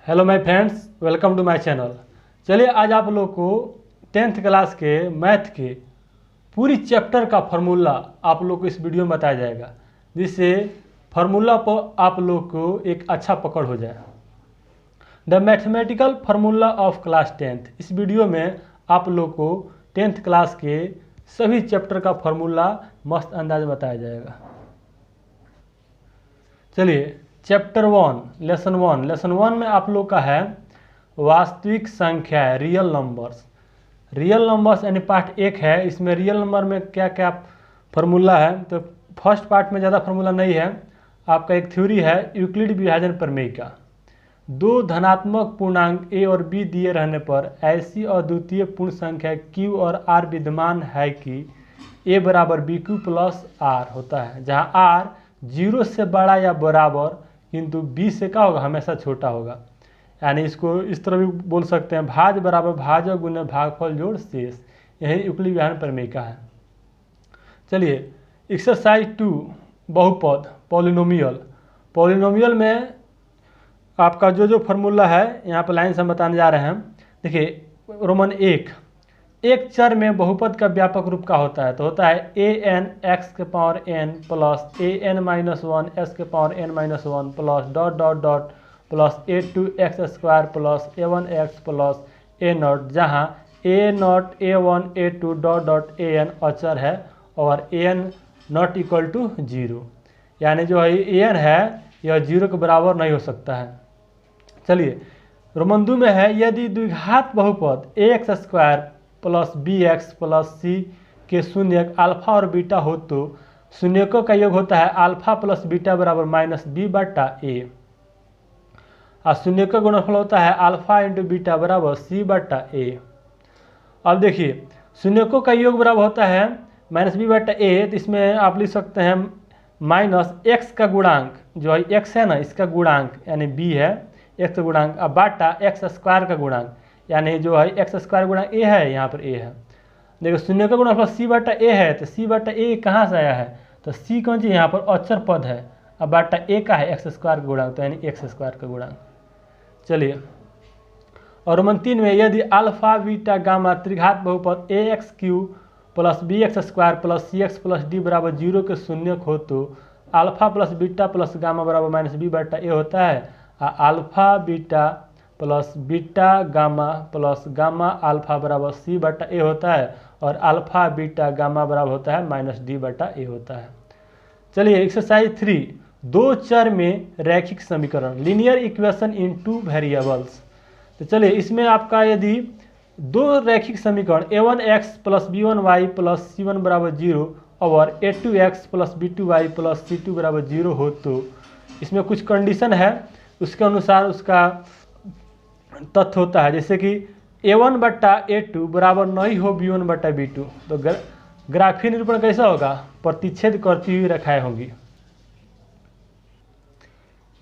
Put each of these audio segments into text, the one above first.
Hello my friends, welcome to my channel. चलिए आज आप लोग को 10th क्लास के मैथ के पूरी चैप्टर का फार्मूला आप लोग को इस वीडियो में बताया जाएगा, जिससे फार्मूला पर आप लोग को एक अच्छा पकड़ हो जाए। The mathematical formula of class 10th, इस वीडियो में आप लोग को 10th क्लास के सभी चैप्टर का फार्मूला मस्त अंदाज में बताया जाएगा। चलिए चैप्टर 1 लेसन वन में आप लोग का है वास्तविक संख्या है, रियल नंबर्स यानी पार्ट 1 है। इसमें रियल नंबर में क्या क्या फार्मूला है, तो फर्स्ट पार्ट में ज़्यादा फार्मूला नहीं है। आपका एक थ्योरी है यूक्लिड विभाजन प्रमेय का। दो धनात्मक पूर्णांक a और b दिए रहने पर ऐसी अद्वितीय पूर्ण संख्या q और r विद्यमान है कि a बराबर bq प्लस r होता है, जहाँ r 0 से बड़ा या बराबर किंतु b से क्या होगा, हमेशा छोटा होगा। यानी इसको इस तरह भी बोल सकते हैं, भाज बराबर भाजक गुने भागफल जोड़ शेष। यही यूक्लिड विभाजन प्रमेय का है। चलिए एक्सरसाइज 2 बहुपद पॉलिनोमियल में आपका जो फार्मूला है यहाँ पर लाइन से हम बताने जा रहे हैं। देखिए रोमन एक चर में बहुपद का व्यापक रूप का होता है, तो होता है an x के power n plus an minus 1 s के power n minus 1 plus dot dot dot plus a2x square plus a1x plus a0, जहाँ a0 a1 a2 dot dot an अचर है और an नॉट इक्वल टू 0, यानी जो है an है यह 0 के बराबर नहीं हो सकता है। चलिए रोमन 2 में है यदि द्विघात बहुपद ax square plus bx plus c के शून्यक अल्फा और बीटा हो तो शून्यकों का योग होता है अल्फा प्लस बीटा बराबर माइनस b बटा a, और शून्यकों का गुणनफल होता है अल्फा इंटू बीटा बराबर c बटा a। अब देखिए शून्यकों का योग बराबर होता है माइनस b बटा a, तो इसमें आप लिख सकते हैं माइनस x का गुणांक, जो है x है ना, इसका गुणांक यानी b है x का गुणांक, अब बाटा x स्क्वायर का गुणांक यानी जो है एक्स स्क्वायर गुणा ए है, यहाँ पर ए है। देखो शून्य का गुणा प्लस सी बटा ए है, तो सी बटा ए कहाँ से आया है, तो सी कौन सी यहाँ पर अचर पद है, अब बटा ए का है एक्स स्क्वायर का गुणांक, तो यानी एक्स स्क्वायर का गुणांक। चलिए और रोमन 3 में यदि अल्फा बीटा गामा त्रिघात बहुपद A X cube plus B X square plus C X plus D बराबर 0 के शून्यक हो तो alpha plus beta plus gamma बराबर माइनस बी बटा ए होता है। Alpha beta plus beta gamma plus gamma alpha बराबर सी बटा ए होता है, और अल्फा बीटा गामा बराबर होता है माइनस डी बटा ए होता है। चलिए एक्सरसाइज 3 दो चर में रैखिक समीकरण linear equation in two variables. तो चलिए इसमें आपका यदि दो रैखिक समीकरण a1x plus b1y plus c1 बराबर 0 और a2x plus b2y plus c2 बराबर 0 हो तो इसमें कुछ कंडीशन है, उसके अनुसार उसका तथ्य होता है। जैसे कि a1 बट्टा a2 बराबर नहीं हो b1 बट्टा b2, तो ग्राफीय निरूपण कैसा होगा, प्रतिच्छेद करती हुई रेखाएं होंगी।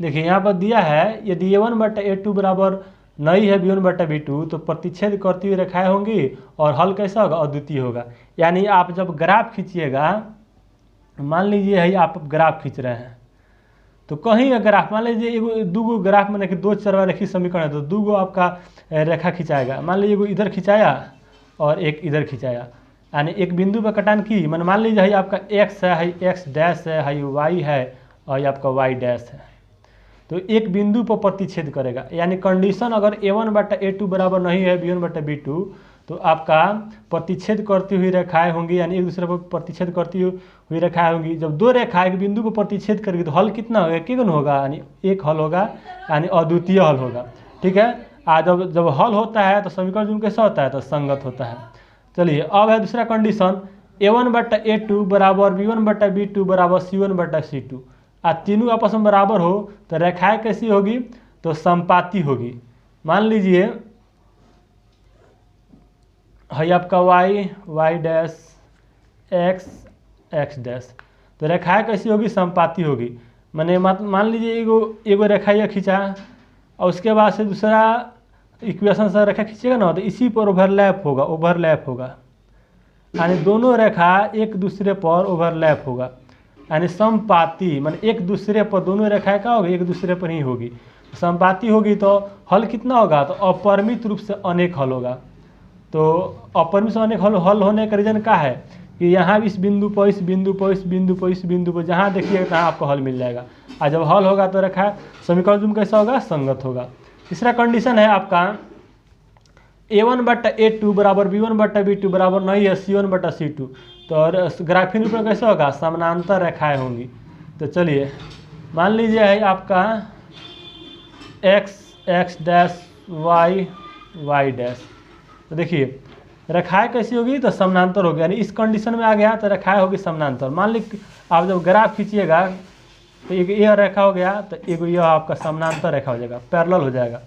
देखिए यहाँ पर दिया है यदि a1 बट्टा a2 बराबर नहीं है b1 बट्टा b2 तो प्रतिच्छेद करती हुई रेखाएं होंगी, और हल कैसा होगा, अद्वितीय होगा। यानी आप जब ग्राफ खींचिएगा, मान लीजिए है आप ग्राफ खींच रहे हैं, तो कहीं अगर आप मान लीजिए दूगो ग्राफ में दो चर रेखीय समीकरण है, तो दूगो आपका रेखा खिंचाएगा। मान लीजिए एगो इधर खिंचाया और एक इधर खिंचाया, यानी एक बिंदु पर कटान की, मान लीजिए है आपका x है x डैश है y है और ये आपका y डैश है, तो एक बिंदु पर प्रतिच्छेद करेगा। यानी कंडीशन अगर a1 बटा a2 बराबर नहीं है b1 बटा b2 तो आपका प्रतिच्छेद करती हुई रेखाएं होंगी, यानी एक दूसरे पर प्रतिच्छेद करती हुई रेखाएं होंगी। जब दो रेखा एक बिंदु को प्रतिच्छेद करेगी तो हल कितना होगा, एक गुण होगा, यानी एक हल होगा, यानी अद्वितीय हल होगा। ठीक है, जब हल होता है तो समीकरण जो कैसा होता है, तो संगत होता है। चलिए अब है दूसरा कंडीशन a1 बट्टा a2 बराबर b1 बट्टा b2 बराबर c1 बट्टा c2, तीनों आपस में बराबर हो तो रेखाएं कैसी होगी, तो समपाती होगी। मान लीजिए है आपका y डैश x डैश, तो रेखाएं कैसी होगी, समपाती होगी। मैंने मान लीजिए एगो रेखा ये खींचा और उसके बाद से दूसरा इक्वेशन से रेखा खींचेगा ना, तो इसी पर ओवरलैप होगा, यानी दोनों रेखा एक दूसरे पर ओवरलैप होगा, यानी समपाती, माने एक दूसरे पर दोनों रेखाएं क्या होगी, एक दूसरे पर ही होगी। समपाती होगी तो हल कितना होगा, तो अपरिमित रूप से अनेक हल होगा। तो अपरिमित से अनेक हल होने का रीजन क्या है कि यहाँ भी इस बिंदु पर, इस बिंदु पर, इस बिंदु पर, इस बिंदु पर जहाँ देखिएगा तहाँ आपको हल मिल जाएगा। और जब हल होगा तो रखा है समीकरण तुम कैसा होगा, संगत होगा। तीसरा कंडीशन है आपका A1/A2 बराबर B1/B2 बराबर नहीं है C1/C2। तो ग्राफीय रूप में कैसा होगा, समानांतर रेखाएं होंगी। तो चलिए मान लीजिए है आपका x डैश y डैश। तो देखिए रेखाएं कैसी होगी, तो समानांतर होगी, यानी इस कंडीशन में आ गया तो रेखाएं होगी समानांतर। मान लीजिए आप जब ग्राफ खींचिएगा तो एक यह रेखा हो गया, तो एक यह आपका समानांतर रेखा हो जाएगा, पैरेलल हो जाएगा।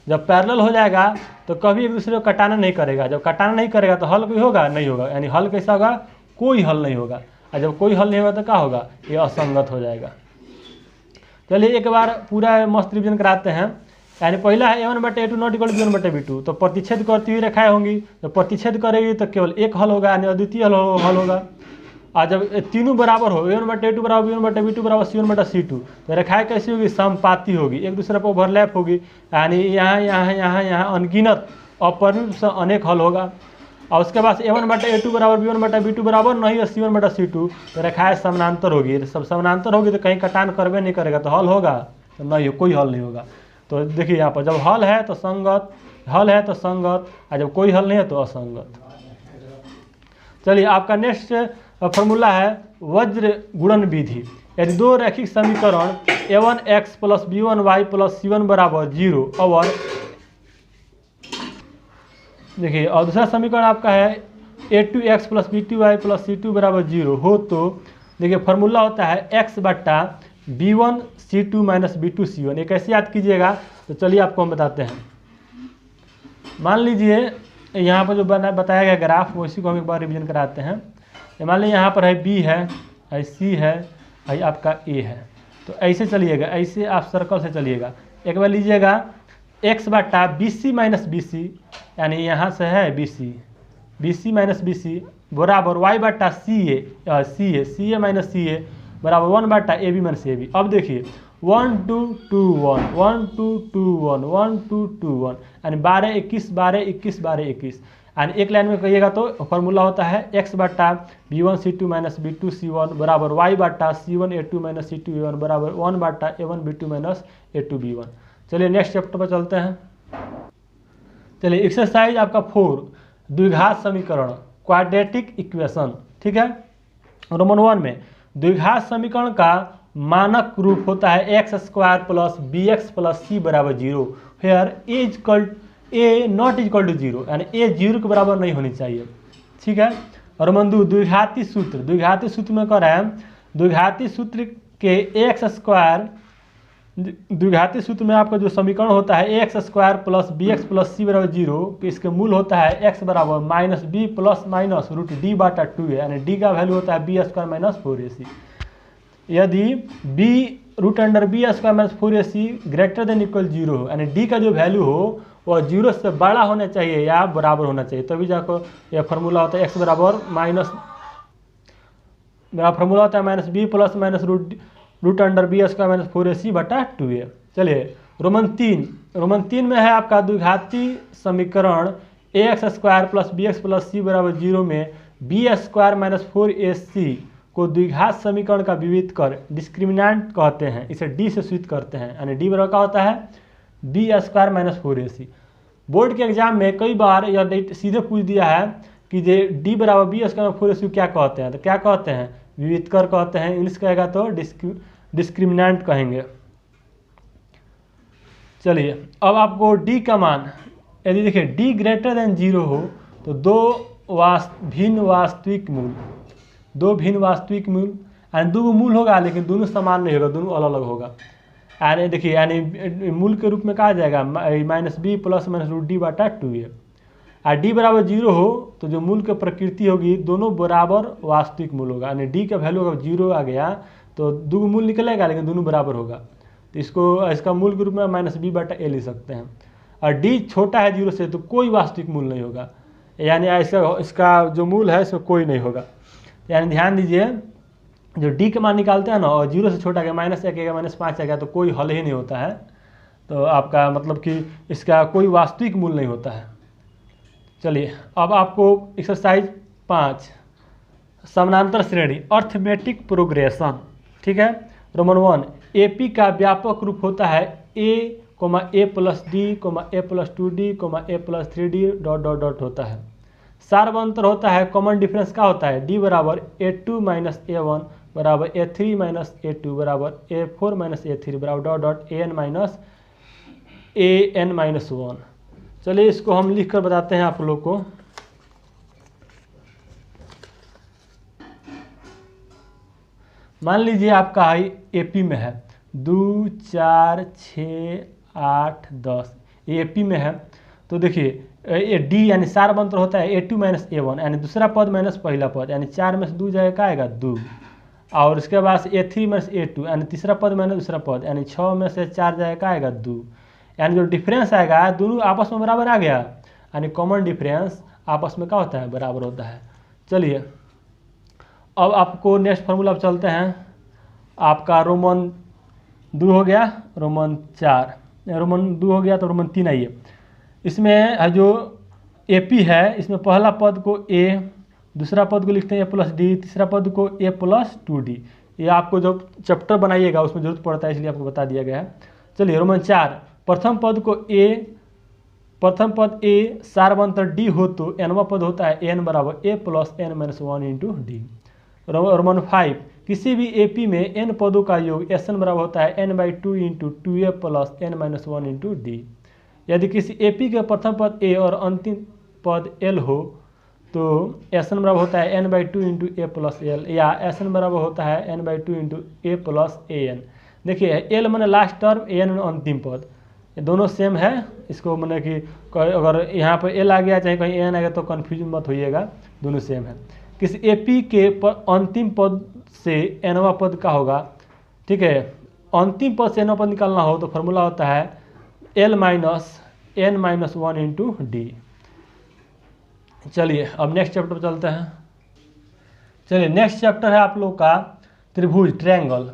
जब पैरेलल हो जाएगा तो कभी एक दूसरे को कटाना नहीं करेगा। जब कटाना नहीं करेगा तो हल कोई होगा नहीं होगा, यानी हल कैसा होगा, कोई हल नहीं होगा। और जब कोई हल नहीं होगा तो क्या होगा, ये असंगत हो जाएगा। चलिए एक बार पूरा मस्त रिविजन कराते हैं। यानी पहला है A1/A2 नॉट इक्वल B1/B2। तो प्रतिच्छेद करती हुई रेखाएं होंगी, तो प्रतिच्छेद करेगी तो केवल एक हल होगा, यानी अद्वितीय हल होगा। और जब तीनों बराबर हो, A1/A2 बराबर B1/B2 बराबर C1/C2, तो रेखाएं कैसी होगी, समपाती होगी, एक दूसरे पर ओवरलैप होगी, यानी यहाँ अनगिनत अपरिमित से अनेक हल होगा। और उसके बाद A1/A2 बराबर B1/B2 बराबर नहीं है C1/C2, तो रेखाएं समानांतर होगी। सब समानांतर होगी तो कहीं कटान करबे नहीं करेगा, तो हल होगा तो नहीं, कोई हल नहीं होगा। तो देखिए यहाँ पर जब हल है तो संगत, हल है तो संगत, और जब कोई हल नहीं है तो असंगत। चलिए आपका नेक्स्ट फॉर्मूला है वज्र गुणन विधि। यदि दो रैखिक समीकरण A1x plus B1y plus C1 बराबर 0 और देखिए, और दूसरा समीकरण आपका है A2x plus B2y plus C2 बराबर 0 हो, तो देखिए फॉर्मूला होता है x/B1 C2 minus B2 C1। ये कैसे याद कीजिएगा, तो चलिए आपको हम बताते हैं। मान लीजिए यहाँ पर जो बताया गया ग्राफ, उसी को हम एक बार रिवीजन कराते हैं। मान लीजिए यहाँ पर है B है, C है, आपका A है। तो ऐसे चलिएगा, ऐसे आप सर्कल से चलिएगा। एक बार लीजिएगा x/BC माइनस BC, यानी यहाँ से है BC माइनस BC बराबर y/CA माइनस CA बराबर 1/AB माइनस AB। अब देखिए 1 2 2 1 1 2 2 1 1 2 2 1, यानी 12 21 12 21 12 21। यानी एक लाइन में कहिएगा तो फॉर्मूला होता है x/B1 C2 minus B2 C1 बराबर y/C1 A2 minus C2 A1 बराबर 1/A1 B2 minus A2 B1। चलिए नेक्स्ट चैप्टर पर चलते हैं। चलिए एक्सरसाइज आपका 4 द्विघात समीकरण क्वाड्रेटिक इक्वेशन, ठीक है। रोमन 1 में द्विघात समीकरण का मानक रूप होता है x² plus bx plus c बराबर 0, here a not equal to 0, यानी a 0 के बराबर नहीं होनी चाहिए, ठीक है। और रोमन 2 द्विघाती सूत्र में कर रहे हैं, द्विघाती सूत्र के x², द्विघाती सूत्र में आपका जो समीकरण होता है x² plus bx plus c बराबर 0, इसके मूल होता है x बराबर minus b plus minus √d/2 है, यानी d का वैल्यू होता है b² माइनस 4ac। यदि b √b² minus 4ac greater than equal 0 हो, यानी d का जो वैल्यू हो वह 0 से बड़ा होना चाहिए या बराबर होना चाहिए, तभी जाकर यह फार्मूला होता है x बराबर माइनस, मेरा फार्मूला होता है minus b plus minus √b² minus 4ac/2a। चलिए रोमन 3 में है आपका द्विघाती समीकरण ax² plus bx plus c बराबर 0 में b² माइनस 4ac को द्विघात समीकरण का विविध कर डिस्क्रिमिनेंट कहते हैं, इसे d से सूचित करते हैं, यानी d बराबर का होता है b² माइनस 4ac। बोर्ड के एग्जाम में कई बार यह सीधे पूछ दिया है कि d बराबर b² माइनस 4ac क्या कहते हैं, तो क्या कहते हैं, विविध कर कहते हैं, इंग्लिश कहेगा तो डिस्क्रिमिनेंट कहेंगे। चलिए अब आपको d का मान, यदि देखिए d ग्रेटर देन 0 हो तो दो भिन्न वास्तविक मूल, यानी दो मूल होगा लेकिन दोनों समान नहीं होगा, दोनों अलग अलग होगा। यानी देखिए, यानी मूल के रूप में कहा जाएगा minus b plus minus √d/2a। और d बराबर 0 हो तो जो मूल की प्रकृति होगी दोनों बराबर वास्तविक मूल होगा, यानी d का वैल्यू अगर 0 आ गया तो दो मूल निकलेगा लेकिन दोनों बराबर होगा, तो इसका मूल के रूप में माइनस b/a ले सकते हैं। और d छोटा है 0 से तो कोई वास्तविक मूल नहीं होगा, यानी इसका जो मूल है इसमें कोई नहीं होगा। यानी ध्यान दीजिए, जो d के मान निकालते हैं ना और 0 से छोटा गया -1 आ गया -5 आ गया तो कोई हल ही नहीं होता है। तो आपका मतलब कि इसका कोई वास्तविक मूल नहीं होता है। चलिए अब आपको एक्सरसाइज 5 समानांतर श्रेणी अर्थमेटिक प्रोग्रेशन, ठीक है। रोमन 1 एपी का व्यापक रूप होता है A plus D A plus 2d A plus 3d dot dot dot होता है। सार्वंतर होता है, कॉमन डिफरेंस क्या होता है, डी बराबर a2 माइनस a1 बराबर a3 माइनस a2 बराबर a4 माइनस a3 बराबर डॉट डॉट an माइनस 1। चलिए इसको हम लिख कर बताते हैं आप लोग को। मान लीजिए आपका हाई एपी में है 2 4 6 8 10, ये एपी में है। तो देखिए ये डी यानी सार्वंतर होता है a2 माइनस a1 यानी दूसरा पद माइनस पहला पद, यानी 4 में से 2 जाएगा क्या आएगा 2, और उसके बाद a3 माइनस a2 यानी तीसरा पद माइनस दूसरा पद, यानी 6 में से 4 जाएगा क्या आएगा 2, यानी जो डिफरेंस आएगा दोनों आपस में बराबर आ गया, यानी कॉमन डिफरेंस आपस में क्या होता है, बराबर होता है। चलिए अब आपको नेक्स्ट फार्मूला पर चलते हैं। आपका रोमन 2 हो गया, रोमन 4, रोमन 2 हो गया तो रोमन 3 आइए। इसमें जो एपी है इसमें पहला पद को ए, दूसरा पद को लिखते हैं ए प्लस डी, तीसरा पद को ए प्लस 2d। ये आपको जब चैप्टर बनाइएगा उसमें जरूरत पड़ता है, इसलिए आपको बता दिया गया है। चलिए रोमन 4 प्रथम पद ए सार्वंतर डी हो तो nवा पद होता है n बराबर a plus n minus 1 into D. Roman 5 किसी भी एपी में n पदों का योग Sn बराबर होता है n/2 into 2a plus n minus 1 into D. यदि किसी एपी के प्रथम पद a और अंतिम पद l हो तो Sn बराबर होता है n/2 into a plus l, या Sn बराबर होता है n/2 into a plus an। देखिए l मैंने लास्ट टर्म, an मैंने अंतिम पद, ये दोनों सेम है। इसको मैंने कि अगर यहाँ पर l आ गया चाहे कहीं an आ गया तो कन्फ्यूज मत होइएगा, दोनों सेम है। किसी एपी के अंतिम पद से nवा पद का होगा, ठीक है, अंतिम पद से nवा पद निकालना हो तो फॉर्मूला होता है l minus n minus 1 into D. चलिए अब नेक्स्ट चैप्टर पर चलते हैं। चलिए नेक्स्ट चैप्टर है आप लोग का त्रिभुज, ट्रायंगल।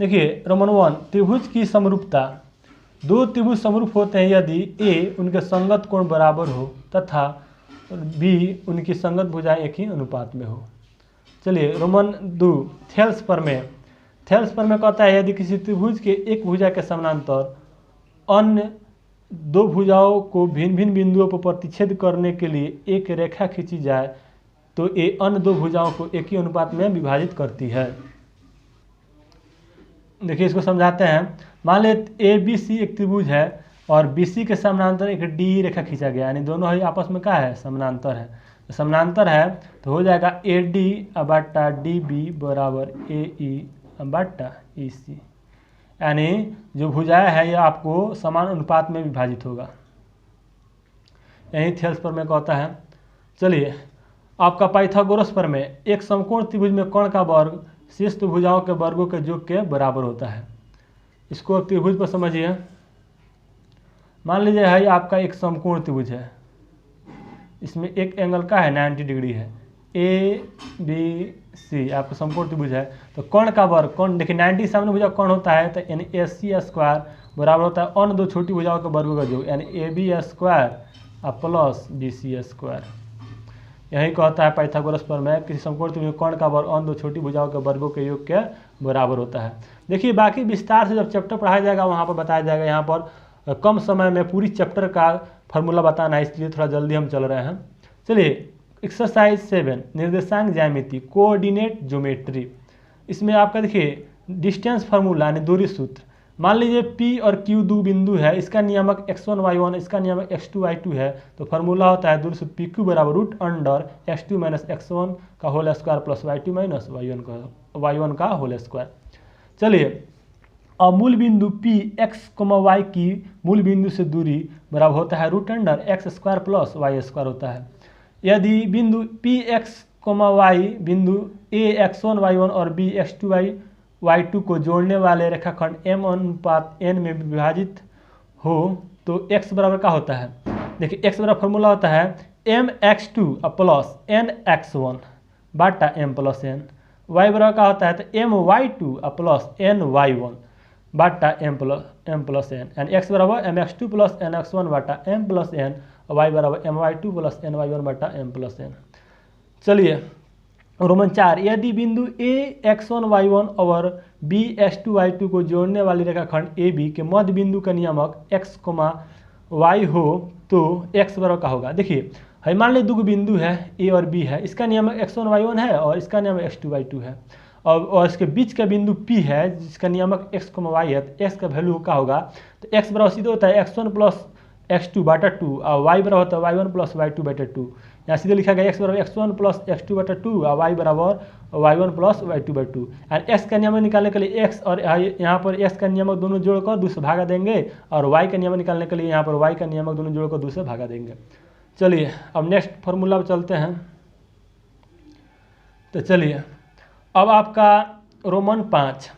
देखिए रोमन 1 त्रिभुज की समरूपता, दो त्रिभुज समरूप होते हैं यदि ए उनके संगत कोण बराबर हो तथा बी उनकी संगत भुजाएं एक ही अनुपात में हो। चलिए रोमन 2 थेल्स प्रमेय कहता है यदि किसी त्रिभुज के एक भुजा के समानांतर अन्य दो भुजाओं को भिन्न भिन्न बिंदुओं पर प्रतिच्छेद करने के लिए एक रेखा खींची जाए तो ये अन्य दो भुजाओं को एक ही अनुपात में विभाजित करती है। देखिए इसको समझाते हैं। मान ले ABC एक त्रिभुज है और BC के समानांतर एक D रेखा खींचा गया, यानी दोनों ही आपस में क्या है, समानांतर है। तो समानांतर है तो हो जाएगा AD बटा DB बराबर AE बटा EC, यानी जो भुजाएं है ये आपको समान अनुपात में विभाजित होगा। यही थेल्स प्रमेय कहता है। चलिए आपका पाइथागोरस प्रमेय, एक समकोण त्रिभुज में कोण का वर्ग शेष भुजाओं के वर्गों के योग के बराबर होता है। इसको अब त्रिभुज पर समझिए। मान लीजिए है आपका एक समकोण त्रिभुज है, इसमें एक एंगल का है 90 डिग्री है, ABC आपका समकोण त्रिभुज है। तो कोण का वर्ग, कोण देखिए 90 सामने भुजा कोण होता है तो यानी AC स्क्वायर बराबर होता है अन्य दो छोटी भुजाओं के वर्गों का योग, यानी AB square plus BC square. यही कहता है पाइथागोरस प्रमेय, किसी समकोण त्रिभुज में कोण का वर्ग अन्य दो छोटी भुजाओं के वर्गों के योग के बराबर होता है। देखिए बाकी विस्तार से जब चैप्टर पढ़ाया जाएगा वहाँ पर बताया जाएगा। यहाँ पर कम समय में पूरी चैप्टर का फार्मूला बताना है, इसलिए थोड़ा जल्दी हम चल रहे हैं। चलिए एक्सरसाइज 7 निर्देशांक ज्यामिति, कोऑर्डिनेट ज्योमेट्री। इसमें आपका देखिए डिस्टेंस फार्मूला यानी दूरी सूत्र। मान लीजिए P और Q दो बिंदु है, इसका नियामक x1 y1, इसका नियामक x2 y2 है। तो फार्मूला होता है दूरी सूत्र PQ बराबर root under x2 minus x1 का whole square plus y2 minus y1 का होल स्क्वायर। चलिए अब मूल बिंदु P x, y की मूल बिंदु से दूरी बराबर होता है root under x square plus y square होता है। यदि बिंदु P x, y बिंदु A x1 y1 और B x2 y2 को जोड़ने वाले रेखाखंड m अनुपात n में विभाजित हो तो x बराबर क्या होता है। देखिए x बराबर फॉर्मूला होता है mx2 प्लस nx1 बाटा m प्लस n। y बराबर क्या होता है तो my2 प्लस ny1। बाटा एम प्लस एन, यानी एक्स बराबर M X two plus N X one बाटा एम प्लस एन, और वाई बराबर M Y two plus N Y one बाटा एम प्लस एन। चलिए रोमन 4, यदि बिंदु A X one Y one और B X two Y two को जोड़ने वाली रेखाखंड ए बी के मध्य बिंदु का नियामक एक्स कोमा वाई हो तो एक्स बराबर का होगा। देखिए है मान लीजिए दो बिंदु है ए और बी है, इसका नियामक एक्स वन वाई वन है और इसका नियामक एक्स टू वाई टू है, और इसके बीच का बिंदु पी है जिसका नियामक एक्स कोमा वाई है, तो एक्स का वैल्यू क्या होगा, तो एक्स बराबर सीधे होता है x one plus x two बाटा टू, और वाई बराबर होता है y one plus y two बाटा टू। यहाँ सीधे लिखा गया एक्स बराबर x one plus x two बाटा टू और वाई बराबर y one plus y two by two. And x का नियमक निकालने के लिए एक्स और यहाँ पर एक्स का नियमक दोनों जोड़कर 2 से भागा देंगे, और वाई का नियमक निकालने के लिए यहाँ पर वाई का नियमक दोनों जोड़कर 2 से भागा देंगे। चलिए अब नेक्स्ट फॉर्मूला पर चलते हैं। तो चलिए अब आपका रोमन 5,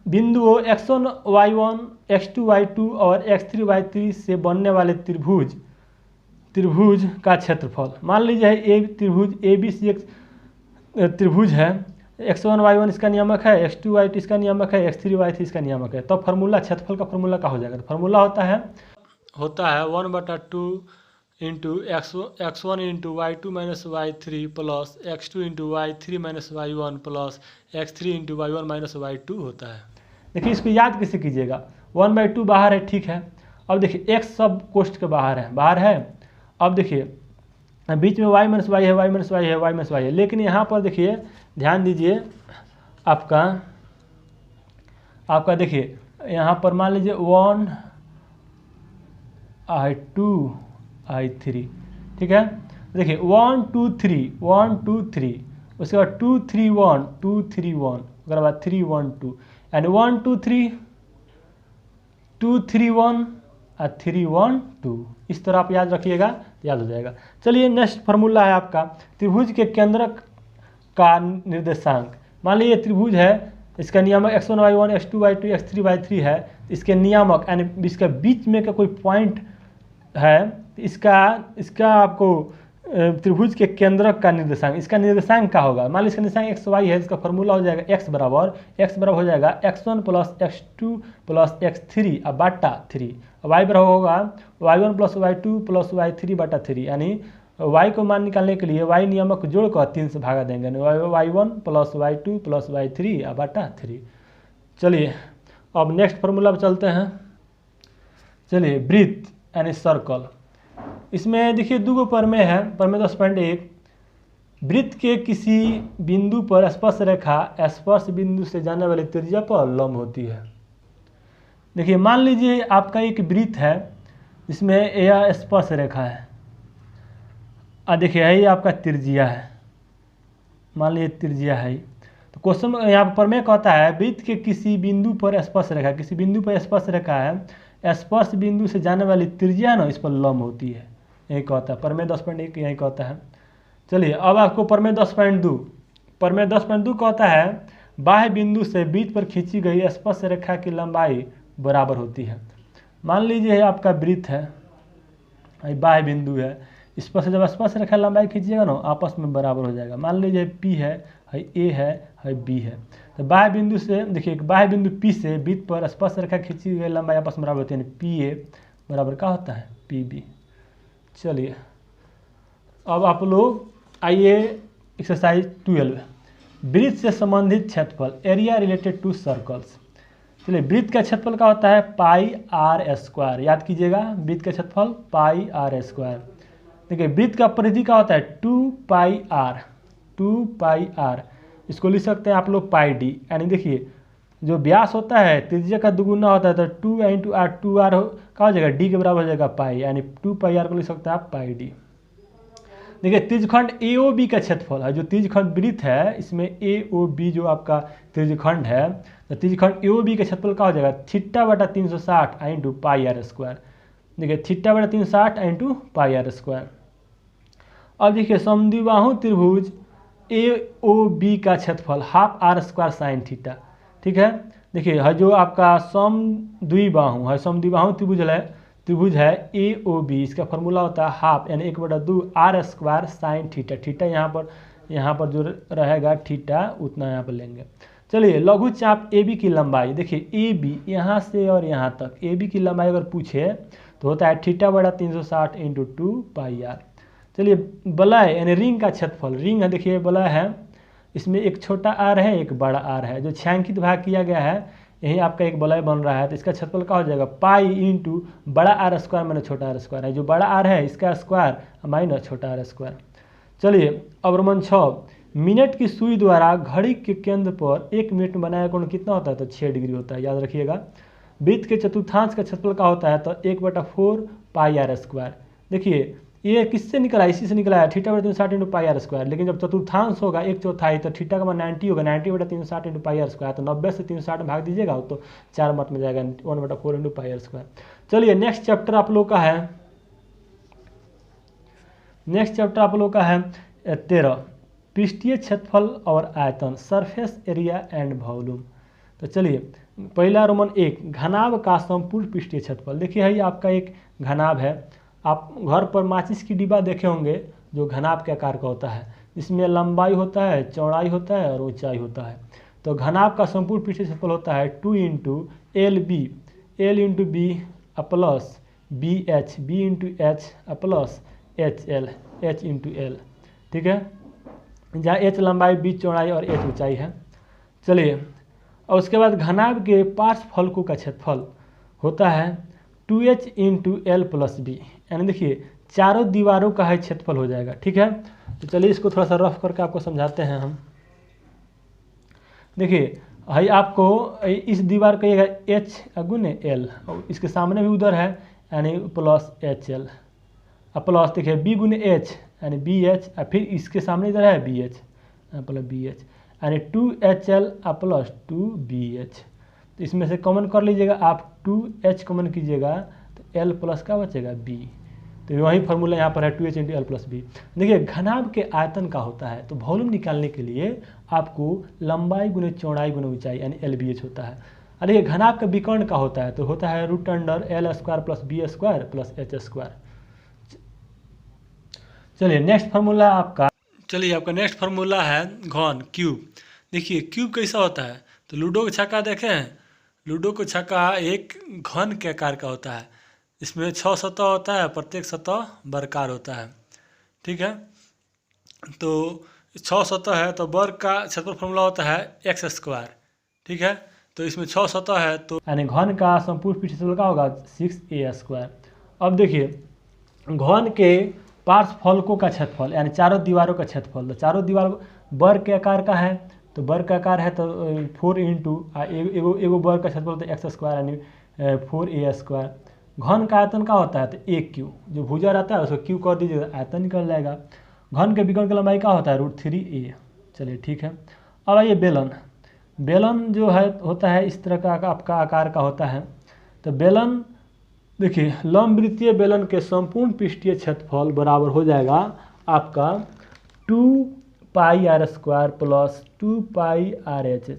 बिंदुओं x1 y1 x2 y2 और x3 y3 से बनने वाले त्रिभुज का क्षेत्रफल। मान लीजिए ए त्रिभुज ए बी सी एक त्रिभुज है, x1 y1 इसका नियामक है, x2 y2 इसका नियामक है, x3 y3 इसका नियामक है। तो फार्मूला क्षेत्रफल का फार्मूला क्या हो जाएगा, तो फार्मूला होता है 1/2 into x1 into y2 minus y3 plus x2 into y3 minus y1 plus x3 into y1 minus y2 होता है। देखिए इसको याद कैसे कीजिएगा, 1/2 बाहर है, ठीक है। अब देखिए x सब कोष्ठ के बाहर है। अब देखिए बीच में y माइनस वाई है, y माइनस वाई है, y माइनस वाई है, लेकिन यहाँ पर देखिए ध्यान दीजिए आपका देखिए यहाँ पर मान लीजिए 1 I2 I3, ठीक है। देखिए 1 2 3 1 2 3, उसके बाद 2 3 1 2 3 1, उसके बाद 3 1 2, यानी 1 2 3 2 3 1 और 3 1 2। इस तरह आप याद रखिएगा, याद हो जाएगा। चलिए नेक्स्ट फार्मूला है आपका त्रिभुज के केंद्रक का निर्देशांक। मान लीजिए त्रिभुज है, इसका नियामक x1 y1 x2 y2 x3 y3 है, इसके नियामक यानी इसका बीच में का कोई पॉइंट है, इसका आपको त्रिभुज के केंद्रक का निर्देशांक, इसका निर्देशांक क्या होगा। मान लीजिए इसका निर्देशांक x y है, इसका फार्मूला हो जाएगा x बराबर हो जाएगा x1 plus x2 plus x3 और बाटा 3, y बराबर होगा y1 plus y2 plus y3 बाटा 3, यानी y को मान निकालने के लिए y नियामक को जोड़कर 3 से भागा देंगे, y1 plus y2 plus y3 और बाटा 3। चलिए अब नेक्स्ट फार्मूला पर चलते हैं। चलिए वृत्त यानी सर्कल, इसमें देखिए दो प्रमेय है। प्रमेय 10.1, वृत्त के किसी बिंदु पर स्पर्श रेखा स्पर्श बिंदु से जाने वाली त्रिज्या पर लंब होती है। देखिए मान लीजिए आपका एक वृत्त है जिसमें यह स्पर्श रेखा है, और देखिए यही आपका त्रिज्या है, मान लीजिए त्रिज्या है। तो क्वेश्चन यहाँ पर प्रमेय कहता है वृत्त के किसी बिंदु पर स्पर्श रेखा, किसी बिंदु पर स्पर्श रेखा है, स्पर्श बिंदु से जाने वाली त्रिज्या ना इस पर लंब होती है, यही कहता है प्रमेय 10.1 यही कहता है। चलिए अब आपको प्रमेय 10.2 कहता है बाह्य बिंदु से वृत्त पर खींची गई स्पर्श रेखा की लंबाई बराबर होती है। मान लीजिए आपका वृत्त है, बाह्य बिंदु है, इस पर से जब स्पर्श रेखा लंबाई खींचिएगा ना आपस में बराबर हो जाएगा। मान लीजिए P है A है B है, तो बाह्य बिंदु से देखिए बाह्य बिंदु P से वृत्त पर स्पर्श रेखा खींची गई लंबाई आपस में बराबर होती है, PA बराबर क्या होता है PB। चलिए अब आप लोग आइए एक्सरसाइज 12, वृत्त से संबंधित क्षेत्रफल, एरिया रिलेटेड टू सर्कल्स। चलिए वृत्त का क्षेत्रफल क्या होता है पाई आर स्क्वायर, याद कीजिएगा वृत्त का क्षेत्रफल पाई आर स्क्वायर। देखिए वृत्त का परिधि क्या होता है 2 पाई आर, इसको लिख सकते हैं आप लोग पाई डी, यानी देखिए जो व्यास होता है त्रिज्या का दुगुना होता है, तो 2 इंटू आर 2r क्या हो जाएगा डी के बराबर हो जाएगा पाई, यानी 2 पाई आर को लिख सकते हैं आप पाई डी। देखिए त्रिज्यखंड AOB का क्षेत्रफल है, जो त्रिज्यखंड वृत्त है इसमें AOB जो आपका त्रिज्यखंड है, तो त्रिज्यखंड AOB का क्षेत्रफल क्या हो जाएगा θ/360 इंटू पाई आर स्क्वायर। देखिए θ/360 इंटू पाई आर स्क्वायर। अब देखिए समद्विबाहु त्रिभुज AOB का क्षेत्रफल half r square sine theta, ठीक है। देखिए है जो आपका समद्विबाहु त्रिभुज है AOB, इसका फॉर्मूला होता है हाफ यानी 1/2 r square sine theta. Theta यहाँ पर जो रहेगा थीटा उतना यहाँ पर लेंगे। चलिए लघु चाप ए बी की लंबाई, देखिए ए बी यहाँ से और यहाँ तक ए बी की लंबाई अगर पूछे तो होता है थीटा बड़ा 360 इंटू 2πr। चलिए वलय यानी रिंग का क्षेत्रफल, रिंग है देखिए वलय है, इसमें एक छोटा आर है एक बड़ा आर है, जो छायांकित भाग किया गया है यही आपका एक वलय बन रहा है, तो इसका क्षेत्रफल क्या हो जाएगा पाई इंटू बड़ा आर स्क्वायर माइनस छोटा आर स्क्वायर है, जो बड़ा आर है इसका स्क्वायर माइनस छोटा आर स्क्वायर। चलिए अवरमन 6, मिनट की सुई द्वारा घड़ी के केंद्र पर 1 मिनट में बनाया कोण कितना होता है, तो 6 डिग्री होता है, याद रखिएगा। वृत्त के चतुर्थांश का क्षेत्रफल का होता है तो 1/4πr²। देखिए ये किससे निकला, इसी से निकला है, थीटा बटा 360 इंटू πr²। लेकिन जब चतुर्थांश होगा 1/4 तो थीटा का मान 90 होगा, 90 बटा 360 इंटू πr², तो 90 से 360 में भाग दीजिएगा तो 4 मत में जाएगा 1/4 इंटू πr²। चलिए नेक्स्ट चैप्टर आप लोग का है, नेक्स्ट चैप्टर आप लोग का है 13, पृष्ठीय क्षेत्रफल और आयतन, सरफेस एरिया एंड वॉल्यूम। तो चलिए पहला रोमन 1, घनाभ का संपूर्ण पृष्ठीय क्षेत्रफल। देखिए है आपका एक घनाभ है, आप घर पर माचिस की डिब्बा देखे होंगे जो घनाभ के आकार का होता है, जिसमें लंबाई होता है, चौड़ाई होता है और ऊंचाई होता है। तो घनाभ का संपूर्ण पृष्ठीय क्षेत्रफल होता है 2 into l b, l into b plus b h, b into h plus h l, h into l, ठीक है, जहाँ एच लंबाई, बी चौड़ाई और एच ऊंचाई है। चलिए और उसके बाद घनाभ के पार्श्वफलकों का क्षेत्रफल होता है 2h into L plus B, यानी देखिए चारों दीवारों का है क्षेत्रफल हो जाएगा, ठीक है। तो चलिए इसको थोड़ा सा रफ करके आपको समझाते हैं हम। देखिए भाई आपको इस दीवार कहिएगा h गुने एल, और इसके सामने भी उधर है यानी प्लस एच एल, प्लस देखिए बी गुने एच यानी बी एच, फिर इसके सामने इधर है b h plus b h यानी 2HL प्लस 2BH। तो इसमें से कॉमन कर लीजिएगा आप, 2H कॉमन कीजिएगा तो L प्लस का बचेगा B, तो वही फार्मूला यहाँ पर है 2H into L plus B. देखिए घनाभ के आयतन का होता है, तो वॉल्यूम निकालने के लिए आपको लंबाई गुने चौड़ाई गुने ऊंचाई यानी LBH होता है। और देखिए घनाभ का विकर्ण का होता है, तो होता है √L² plus B² plus H²। चलिए नेक्स्ट फार्मूला आपका, चलिए आपका नेक्स्ट फार्मूला है घन क्यूब। देखिए क्यूब कैसा होता है, तो लूडो का छक्का देखे हैं, लूडो का छक्का एक घन के आकार का होता है, इसमें 6 सतह होता है, प्रत्येक सतह वर्गाकार होता है, ठीक है। तो 6 सतह है तो वर्ग का क्षेत्रफल फार्मूला होता है x², ठीक है। तो इसमें 6 सतह है तो यानी घन का संपूर्ण पृष्ठीय क्षेत्रफल का होगा 6a²। अब देखिए घन के पार्श्वफलकों का क्षेत्रफल यानी चारों दीवारों का क्षेत्रफल, तो चारों दीवार वर्ग के आकार का है, तो वर्ग का आकार है तो 4 इंटू एगो वर्ग का क्षेत्रफल तो x² यानी 4a²। घन का आयतन का होता है तो 1 क्यू, जो भुजा रहता है उसको क्यू कर दीजिएगा आयतन निकल जाएगा। घन के विकर्ण की लंबाई का होता है √3a। चलिए ठीक है। अब आइए बेलन, बेलन जो है होता है इस तरह का आपका आकार का होता है। तो बेलन देखिए लंबवृत्तीय बेलन के संपूर्ण पृष्ठीय क्षेत्रफल बराबर हो जाएगा आपका 2πr² प्लस 2πrh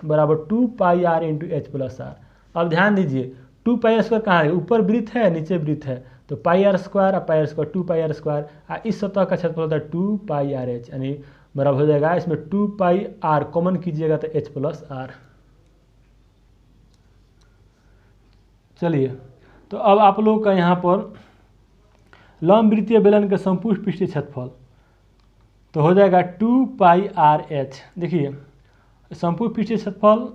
बराबर 2πr into h plus are. अब ध्यान दीजिए 2πr² कहाँ है, ऊपर वृत्त है नीचे वृत्त है, तो πr² और πr², 2πr², इस सतह का क्षेत्रफल होता है 2πrh यानी बराबर हो जाएगा, इसमें 2πr कॉमन कीजिएगा तो h प्लस आर। चलिए तो अब आप लोग का यहाँ पर लंबवृत्तीय बेलन के संपूर्ण पृष्ठीय क्षेत्रफल तो हो जाएगा 2πrh। देखिए संपूर्ण पृष्ठीय क्षेत्रफल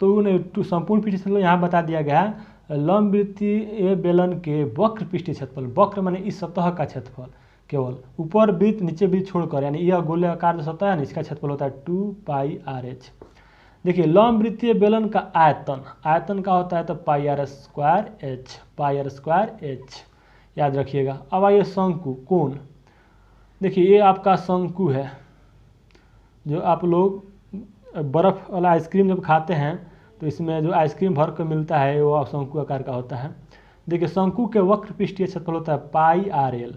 तो संपूर्ण पृष्ठीय क्षेत्रफल यहाँ बता दिया गया है, लंबवृत्तीय बेलन के वक्र पृष्ठीय क्षेत्रफल, वक्र माने इस सतह का क्षेत्रफल, केवल ऊपर वृत्त नीचे वृत्त छोड़कर, यानी यह गोलाकार जो सतह है ना इसका क्षेत्रफल होता है 2πrh। देखिए लंबवृत्तीय बेलन का आयतन, आयतन का होता है तो πr²h, πr²h याद रखिएगा। अब आइए शंकु कोण, देखिए ये आपका शंकु है, जो आप लोग बर्फ़ वाला आइसक्रीम जब खाते हैं तो इसमें जो आइसक्रीम भर कर मिलता है वो शंकु आकार का होता है। देखिए शंकु के वक्र पृष्ठीय क्षेत्रफल होता है πrl।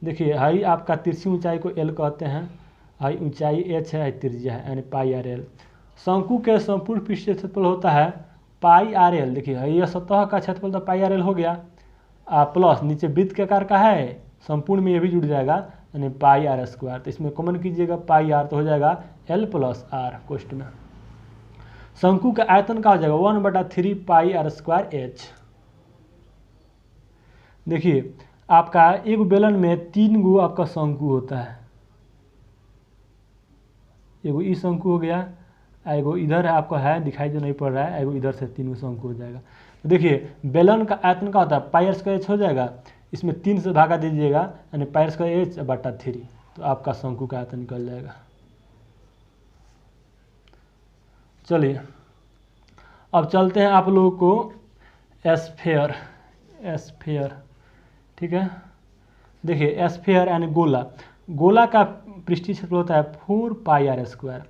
देखिए हाई आपका तिरछी ऊंचाई को l कहते हैं, हाई ऊंचाई h है, त्रिज्या है यानी πrl। शंकु के संपूर्ण पृष्ठीय क्षेत्रफल होता है πrl। देखिए यह सतह का क्षेत्रफल तो πrl हो गया, प्लस नीचे वृत्त के आकार का है, संपूर्ण में ये भी जुड़ जाएगा यानी पाई आर स्क्वायर। तो इसमें कॉमन कीजिएगा पाई आर, तो हो जाएगा एल प्लस आर कोष्ट में। शंकु का आयतन का हो जाएगा 1/3 पाई आर स्क्वायर एच। देखिए आपका एक बेलन में 3 गो आपका शंकु होता है, एगो ई शंकु हो गया, एगो इधर है आपका है दिखाई जो नहीं पड़ रहा है, एगो इधर से 3 गो शंकु हो जाएगा। तो देखिए बेलन का आयतन का होता है पाई आर स्क्वायर एच हो जाएगा, इसमें 3 से भागा दीजिएगा यानी पाई आर स्क्वायर एच बटा 3, तो आपका शंकु का आयतन निकल जाएगा। चलिए अब चलते हैं आप लोगों को स्फीयर, ठीक है। देखिए स्फीयर यानी गोला, गोला का पृष्ठीय क्षेत्रफल होता है 4 पाई आर स्क्वायर।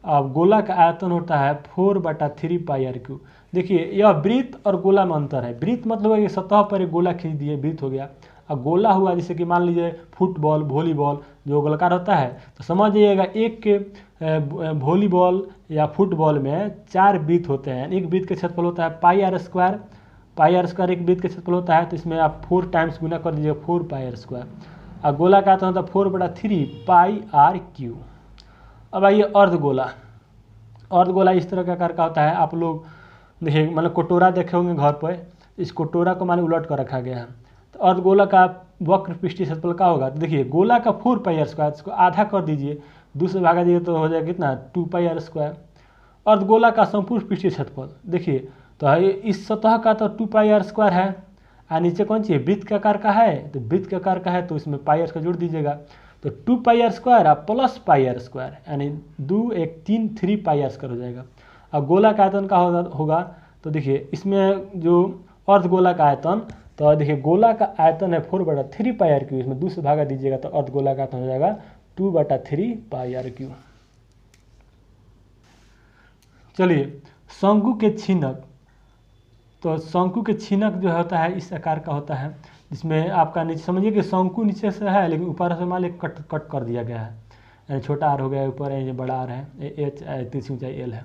अब गोला का आयतन होता है 4/3 पाई आर क्यू। देखिए यह वृत्त और गोला में अंतर है। वृत्त मतलब है कि सतह पर एक गोला खींच दिए, वृत्त हो गया। अब गोला हुआ जैसे कि मान लीजिए फुटबॉल, वॉलीबॉल जो गोलाकार होता है, तो समझ जाइएगा एक के वॉलीबॉल या फुटबॉल में 4 वृत्त होते हैं। एक वृत्त का क्षेत्रफल होता है pi are square, pi are square एक वृत्त का क्षेत्रफल होता है, तो इसमें आप 4 टाइम्स गुना कर दीजिएगा 4 पाई आर स्क्वायर। और गोला का आयतन होता है 4/3 पाई आर क्यू। अब आइए अर्धगोला, अर्धगोला इस तरह का आकार का होता है। आप लोग देखिए मतलब कटोरा देखे होंगे घर पर, इस कटोरा को माने उलट कर रखा गया है। तो अर्धगोला का वक्र पृष्ठीय क्षेत्रफल का होगा, तो देखिए गोला का 4 पाई आर स्क्वायर, इसको आधा कर दीजिए, 2 से भागा दीजिए तो हो जाएगा कितना 2 पाई आर स्क्वायर। अर्धगोला का संपूर्ण पृष्ठीय क्षेत्रफल देखिए तो इस सतह का तो 2 पाई आर स्क्वायर है, और नीचे कौन सी है वृत्त के आकार का है, तो वृत्त के आकार का है तो इसमें पाई आर का जोड़ दीजिएगा, तो 2 pi are square plus pi are square यानी 2 1 3 3 पाई आर स्क्वायर हो जाएगा। अब गोला का आयतन का होगा तो देखिए इसमें जो अर्धगोला का आयतन, तो देखिए गोला का आयतन है 4/3 पाई आर क्यू, इसमें 2 से भागा दीजिएगा तो अर्धगोला का आयतन हो जाएगा 2/3 पाई आर क्यू। चलिए शंकु के छीनक, तो शंकु के छीनक जो होता है इस आकार का होता है, जिसमें आपका नीचे समझिए कि शंकु नीचे से है लेकिन ऊपर से मान लीजिए कट कर दिया गया है, यानी छोटा आर हो गया ऊपर है, ये बड़ा आर है, एच तीसरी ऊंचाई एल है।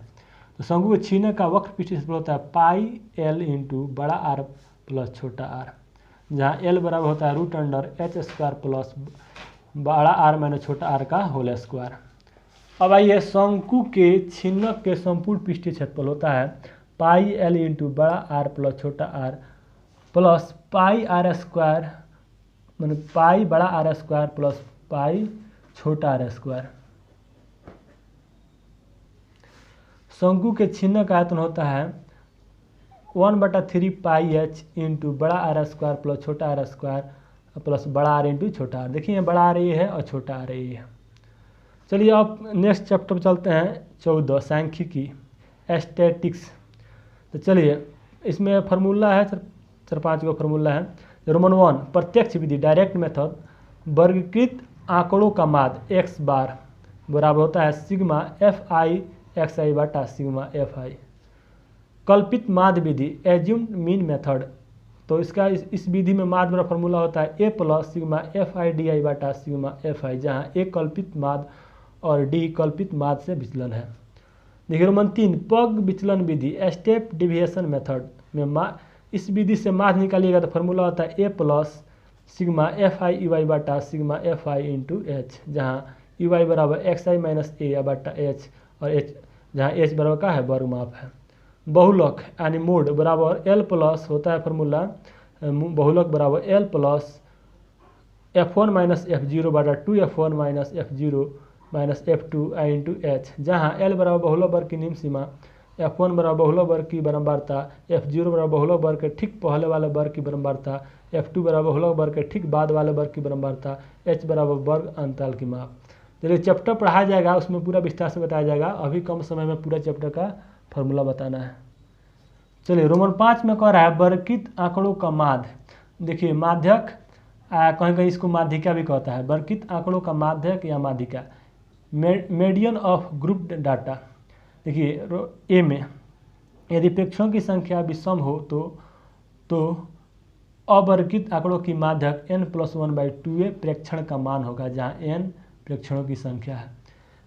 तो शंकु के छीनक का वक्र पृष्ठीय क्षेत्रफल होता है पाई एल इंटू बड़ा आर प्लस छोटा आर, जहाँ एल बराबर होता है √h² प्लस बड़ा आर माइनस छोटा आर का होल स्क्वायर। अब आइए शंकु के छीनक के संपूर्ण पृष्ठीय क्षेत्रफल होता है पाई एल इंटू बड़ा आर प्लस छोटा r plus pi are square मतलब पाई बड़ा आर स्क्वायर प्लस पाई छोटा आर स्क्वायर। शंकु के छीनक का आयतन होता है 1/3 पाई एच इंटू बड़ा आर स्क्वायर प्लस छोटा आर स्क्वायर प्लस बड़ा आर इंटू छोटा आर। देखिए बड़ा आर ये है और छोटा आर ये है। चलिए अब नेक्स्ट चैप्टर पर चलते हैं 14 सांख्यिकी स्टैटिक्स। तो चलिए इसमें फार्मूला है 4-5 का फार्मूला है। रोमन 1 प्रत्यक्ष विधि डायरेक्ट मेथड, वर्गीकृत आंकड़ों का माध्य x बार बराबर होता है सिग्मा fi xi बटा सिग्मा fi। कल्पित माध्य विधि एज्यूम्ड मीन मेथड, तो इसका इस विधि में माध्य बराबर फार्मूला होता है a plus sigma fi di बटा सिग्मा fi, जहाँ a कल्पित माध्य और d कल्पित माध्य से विचलन है। देखिए रोमन 3 पग विचलन विधि स्टेप डिविएशन मेथड में इस विधि से माध्य निकालिएगा तो फार्मूला होता है a plus sigma fi ey बटा सिग्मा fi इंटू एच, जहाँ ey बराबर xi माइनस a बटा h और h जहाँ h बराबर का है वर्ग माप है। बहुलक यानी मोड बराबर l प्लस होता है फार्मूला बहुलक बराबर l plus f1 minus f0 बटा 2f1 minus f0 minus f2 into H, जहाँ l बराबर बहुलक वर्ग की निम्न सीमा, f1 बराबर बहुलक वर्ग की बराबरता, f0 बराबर बहुलक वर्ग के ठीक पहले वाले वर्ग की बराबरता, f2 बराबर बहुलक वर्ग के ठीक बाद वाले वर्ग की बराबरता, h बराबर वर्ग अंतराल की माप। चलिए चैप्टर पढ़ाया जाएगा उसमें पूरा विस्तार से बताया जाएगा, अभी कम समय में पूरा चैप्टर का फार्मूला बताना है। चलिए रोमन 5 में कह रहा है वर्गीकृत आंकड़ों का माध्य। देखिए माध्यक कहीं कहीं इसको माध्यिका भी कहता है, वर्गीकृत आंकड़ों का माध्यक या माध्यिका। मीडियन ऑफ ग्रुप डाटा, देखिए ए में यदि प्रेक्षणों की संख्या विषम हो तो अवर्गीकृत आंकड़ों की माध्यक n+1/2a प्रेक्षण का मान होगा, जहाँ n प्रेक्षणों की संख्या है।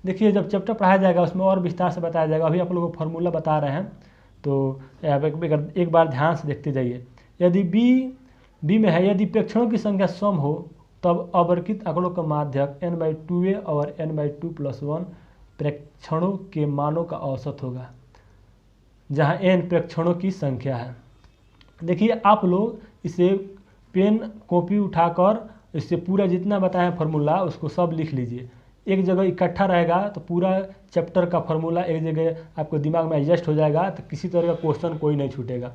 देखिए जब चैप्टर पढ़ाया जाएगा उसमें और विस्तार से बताया जाएगा, अभी आप लोगों को फार्मूला बता रहे हैं तो एक बार ध्यान से देखते जाइए। यदि बी में है यदि प्रेक्षणों की संख्या सम हो तब अवर्कित आंकड़ों का माध्यक n/2a और n/2+1 प्रेक्षणों के मानों का औसत होगा, जहां n प्रेक्षणों की संख्या है। देखिए आप लोग इसे पेन कॉपी उठाकर इससे पूरा जितना बताया फार्मूला उसको सब लिख लीजिए, एक जगह इकट्ठा रहेगा तो पूरा चैप्टर का फार्मूला एक जगह आपको दिमाग में एडजस्ट हो जाएगा, तो किसी तरह का क्वेश्चन कोई नहीं छूटेगा।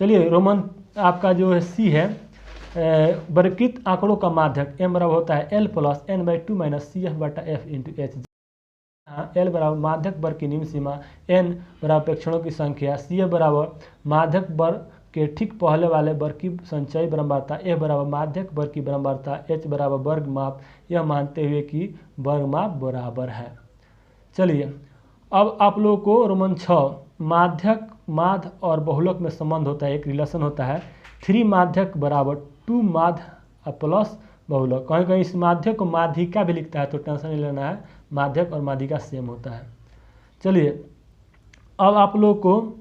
चलिए रोमन आपका जो है सी है, वर्गीकृत आंकड़ों का माध्यक m बराबर होता है l + n/2 - CF/F × h। l बराबर माध्यक वर्ग की निम्न सीमा, n बराबर प्रेक्षणों की संख्या, CF बराबर माध्यक वर्ग के ठीक पहले वाले वर्ग की संचयी बारंबारता, F बराबर माध्यक वर्ग की बारंबारता, h बराबर वर्ग माप, यह मानते हुए कि वर्ग माप बराबर है। चलिए अब आप लोगों को रोमन 6 माध्यक माध्य और बहुलक में संबंध होता है, एक रिलेशन होता है 3 माध्यक बराबर 2 माध्य प्लस बहुलक। कहीं कहीं इस माध्यक को माध्यिका भी लिखता है, तो टेंशन नहीं लेना है, माध्यक और माध्यिका सेम होता है। चलिए अब आप लोग को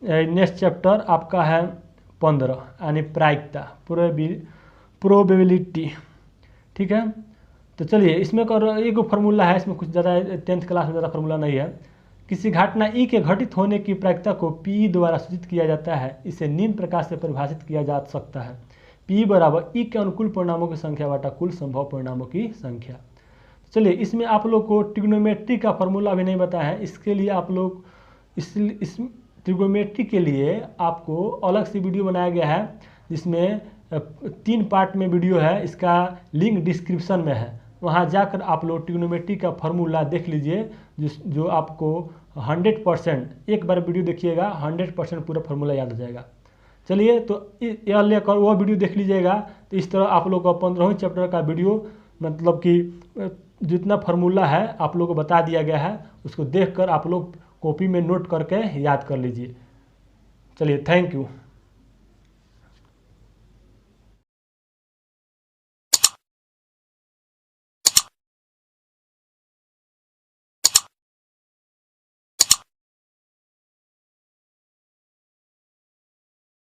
नेक्स्ट चैप्टर आपका है 15 यानी प्रायिकता, प्रोबेबिलिटी। ठीक है, तो चलिए इसमें कर एक फार्मूला है, इसमें कुछ ज़्यादा 10th क्लास में ज़्यादा फार्मूला नहीं है। किसी घटना ई के घटित होने की प्रायिकता को पी द्वारा सूचित किया जाता है। इसे निम्न प्रकार से परिभाषित किया जा सकता है, पी बराबर ई के अनुकूल परिणामों की संख्या बटा कुल संभव परिणामों की संख्या। चलिए इसमें आप लोग को ट्रिग्नोमेट्री का फार्मूला भी नहीं बताया है, इसके लिए आप लोग इस ट्रिग्नोमेट्री के लिए आपको अलग से वीडियो बनाया गया है, जिसमें 3 पार्ट में वीडियो है, इसका लिंक डिस्क्रिप्शन में है, वहाँ जाकर आप लोग ट्रिग्नोमेट्री का फार्मूला देख लीजिए, जो आपको 100% एक बार वीडियो देखिएगा 100% पूरा फार्मूला याद हो जाएगा। चलिए तो यह लेकर वो वीडियो देख लीजिएगा, तो इस तरह आप लोग का 15वें चैप्टर का वीडियो मतलब कि जितना फार्मूला है आप लोग को बता दिया गया है, उसको देखकर आप लोग कॉपी में नोट करके याद कर लीजिए। चलिए थैंक यू।